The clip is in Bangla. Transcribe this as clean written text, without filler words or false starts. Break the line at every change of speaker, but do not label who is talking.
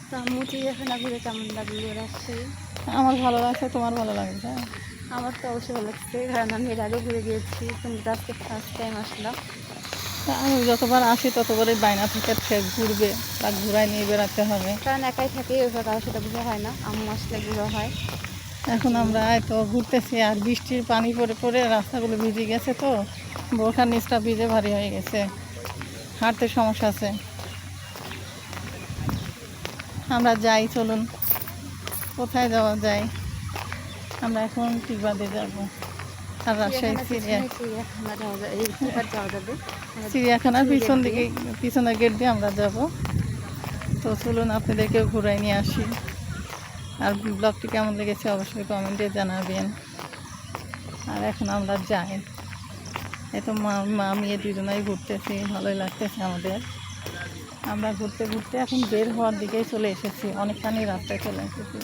তো আম্মু চিড়িয়াখানা ঘুরে কেমন লাগলো রাজশাহী?
আমার ভালো লাগছে, তোমার ভালো লাগছে?
আমার তো অবশ্যই ভালো লাগছে, কারণ আমি এর আগেও ঘুরে গিয়েছি, তুমি তো আজকে ফার্স্ট টাইম আসলাম।
আমি যতবার আসি ততবারই বায়না থেকে ঘুরবে বা ঘুরায় নিয়ে বেড়াতে হবে।
কারণ একাই থাকে, ওইভাবে কারোর সাথে ঘোরা হয় না, আম্মু আসলে ঘোরা হয়।
এখন আমরা তো ঘুরতেছি, আর বৃষ্টির পানি পড়ে পড়ে রাস্তাগুলো ভিজে গেছে, তো বোরখার নিচটা ভিজে ভারী হয়ে গেছে, হাঁটতে সমস্যা আছে। আমরা যাই, চলুন কোথায় যাওয়া যায়। আমরা এখন টিকবাদে যাব, আর রাজশাহী
চিড়িয়াখানা যাওয়া যাবে, যাওয়া যাবে।
চিড়িয়াখানার পিছন দিকে, পিছনের গেট দিয়ে আমরা যাব। তো চলুন আপনাদেরকেও ঘুরাই নিয়ে আসি। আর ব্লগটি কেমন লেগেছে অবশ্যই কমেন্টে জানাবেন। আর এখন আমরা যাই, এই তো মা মেয়ে দুজনেই ঘুরতেছি, ভালোই লাগতেছে আমাদের। আমরা ঘুরতে ঘুরতে এখন বের হওয়ার দিকেই চলে এসেছি, অনেকখানি রাস্তায় চলে এসেছি।